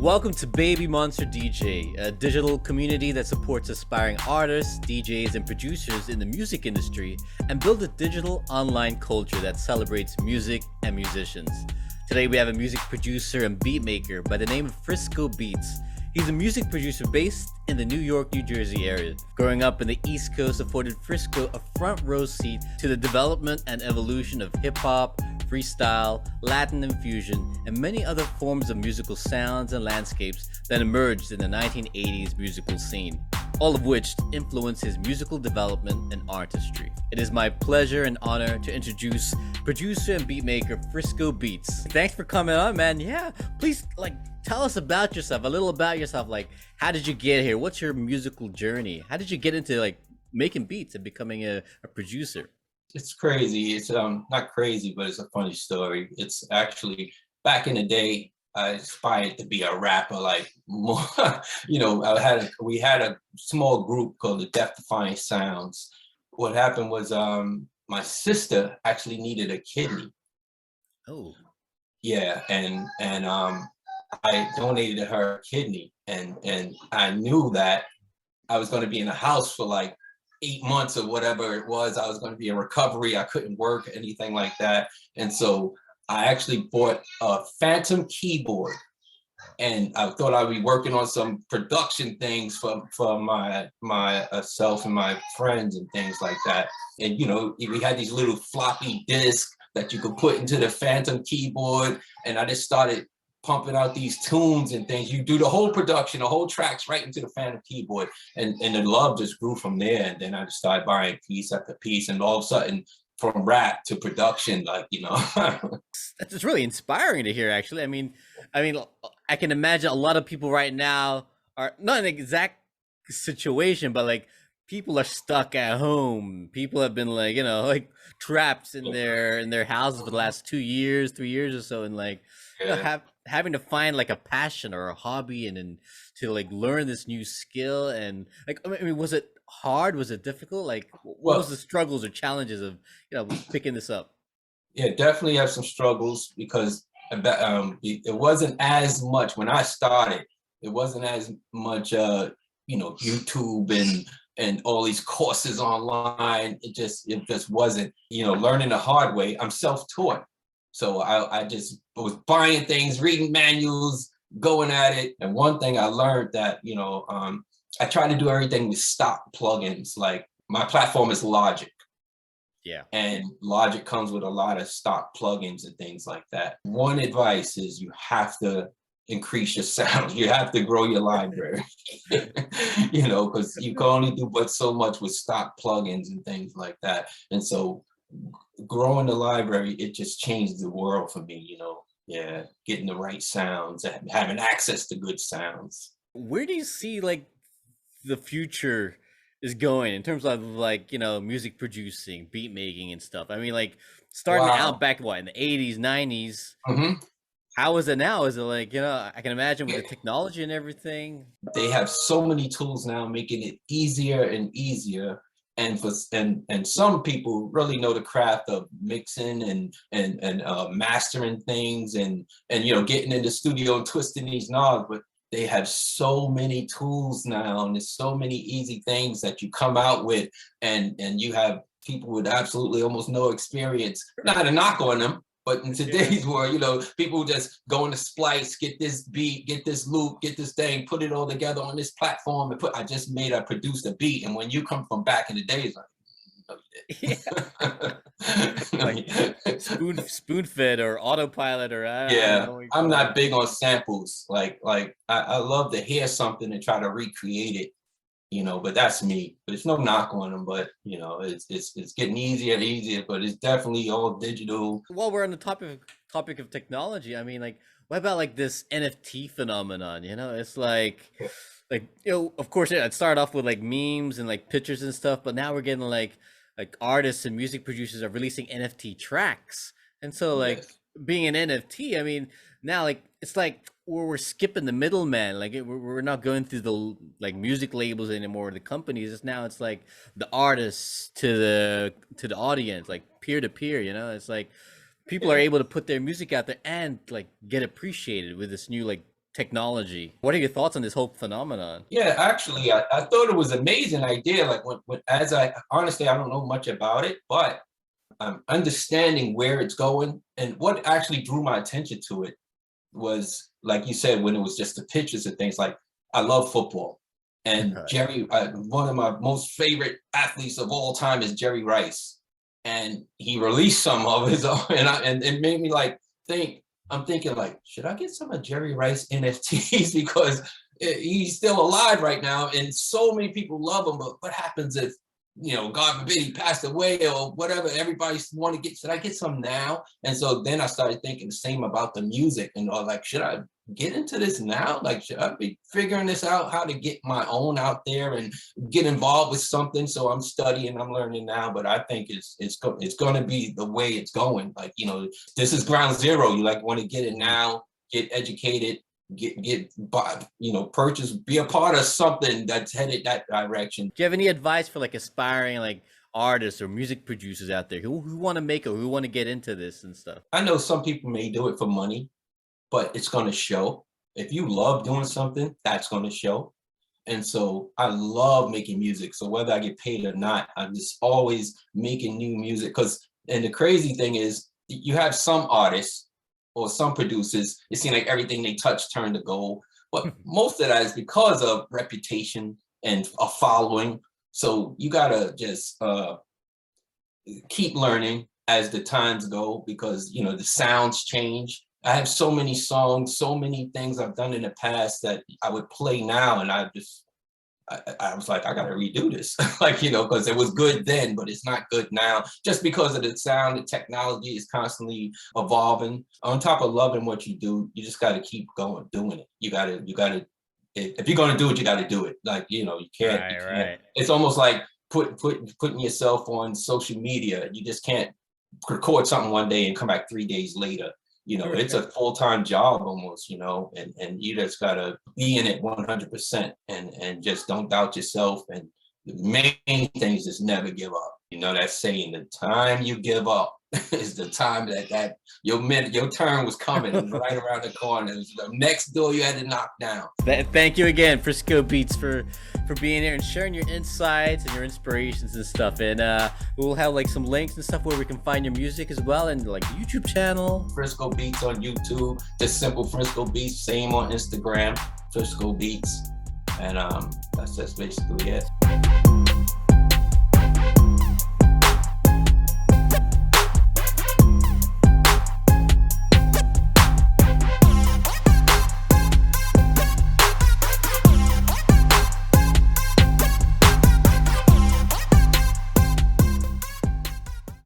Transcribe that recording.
Welcome to Baby Monster DJ, a digital community that supports aspiring artists, DJs, and producers in the music industry and build a digital online culture that celebrates music and musicians. Today we have a music producer and beat maker by the name of Frisco Beats. He's a music producer based in the New York, New Jersey area. Growing up in the East Coast afforded Frisco a front row seat to the development and evolution of hip-hop, freestyle, Latin infusion, and many other forms of musical sounds and landscapes that emerged in the 1980s musical scene, all of which influenced his musical development and artistry. It is my pleasure and honor to introduce producer and beatmaker Frisco Beats. Thanks for coming on, man. Yeah, please tell us about yourself, a little about yourself. How did you get here? What's your musical journey? How did you get into making beats and becoming a producer? It's crazy. It's not crazy, but it's a funny story. It's actually back in the day, I aspired to be a rapper, more, we had a small group called the Deaf Defying Sounds. What happened was my sister actually needed a kidney. Oh. Yeah, and I donated her a kidney, and I knew that I was going to be in a house for 8 months or whatever it was. I was going to be in recovery. I couldn't work, anything like that. And so I actually bought a phantom keyboard, and I thought I'd be working on some production things for myself and my friends and things like that. And we had these little floppy disks that you could put into the phantom keyboard, and I just started pumping out these tunes and things. You do the whole production, the whole tracks right into the phantom keyboard, and the love just grew from there. And then I just started buying piece after piece, and all of a sudden, from rap to production, That's really inspiring to hear, actually. I mean, I can imagine a lot of people right now are not in an exact situation, but people are stuck at home. People have been trapped in their houses for the last 2 years, 3 years or so, and having to find a passion or a hobby and to learn this new skill. And was it hard? Was it difficult? What was the struggles or challenges of picking this up? Yeah, definitely have some struggles because it wasn't as much when I started. It wasn't as much YouTube and all these courses online. It just wasn't, learning the hard way. I'm self-taught. So I just was buying things, reading manuals, going at it. And one thing I learned that, I try to do everything with stock plugins. My platform is Logic. Yeah. And Logic comes with a lot of stock plugins and things like that. One advice is you have to increase your sound. You have to grow your library, because you can only do but so much with stock plugins and things like that. And so growing the library, it just changed the world for me, yeah, getting the right sounds and having access to good sounds. Where do you see the future is going in terms of music producing, beat making and stuff? Starting out back in the 80s, 90s. Mm-hmm. How is it now? Is it I can imagine with the technology and everything. They have so many tools now, making it easier and easier. And some people really know the craft of mixing and mastering things and getting in the studio and twisting these knobs. But they have so many tools now, and there's so many easy things that you come out with, and you have people with absolutely almost no experience. Not a knock on them, but in today's world, people just go into Splice, get this beat, get this loop, get this thing, put it all together on this platform, and I produced a beat. And when you come from back in the days, spoon fed or autopilot or I'm not big on samples. I love to hear something and try to recreate it. But that's me. But there's no knock on them. But it's getting easier and easier. But it's definitely all digital. While we're on the topic of technology, what about this NFT phenomenon? It's of course it started off with memes and pictures and stuff, but now we're getting artists and music producers are releasing NFT tracks, and so Yes. Being an NFT, now it's we're skipping the middleman. We're not going through the music labels anymore, the companies. It's the artists to the audience, peer to peer. It's people are able to put their music out there and get appreciated with this new technology. What are your thoughts on this whole phenomenon? Yeah, actually, I thought it was an amazing idea. Like as I honestly, I don't know much about it, but I'm understanding where it's going. And what actually drew my attention to it was, like you said, when it was just the pictures and things. Like, I love football, and Right. Jerry, one of my most favorite athletes of all time is Jerry Rice, and he released some of his own, and it made me like think. I'm thinking like, should I get some of Jerry Rice NFTs because he's still alive right now, and so many people love him. But what happens if, God forbid, he passed away or whatever? Everybody want to get. Should I get some now? And so then I started thinking the same about the music, and like, should I get into this now? Like, should I be figuring this out, how to get my own out there and get involved with something? So I'm studying, I'm learning now, but I think it's going to be the way it's going. Like, this is ground zero. You like want to get it now, get educated, get purchase, be a part of something that's headed that direction. Do you have any advice for like aspiring like artists or music producers out there who want to make or who want to get into this and stuff? I know some people may do it for money, but it's going to show. If you love doing something, that's going to show. And so I love making music. So whether I get paid or not, I'm just always making new music. And the crazy thing is, you have some artists or some producers, it seems like everything they touch turned to gold. But most of that is because of reputation and a following. So you gotta just keep learning as the times go, because the sounds change. I have so many songs, so many things I've done in the past that I would play now, and I was like, I gotta redo this, like, because it was good then, but it's not good now, just because of the sound. The technology is constantly evolving. On top of loving what you do, you just gotta keep going, doing it. You gotta, if you're gonna do it, you gotta do it. Like, you can't, Right. It's almost like putting yourself on social media. You just can't record something one day and come back 3 days later. It's a full-time job almost, and you just gotta be in it 100% and just don't doubt yourself. And the main thing is just never give up. That saying, the time you give up is the time that your turn was coming. It was right around the corner. It was the next door you had to knock down. Thank you again, Frisco Beats, for being here and sharing your insights and your inspirations and stuff. And we'll have like some links and stuff where we can find your music as well, and like YouTube channel. Frisco Beats on YouTube, just simple Frisco Beats. Same on Instagram, Frisco Beats, and that's basically it.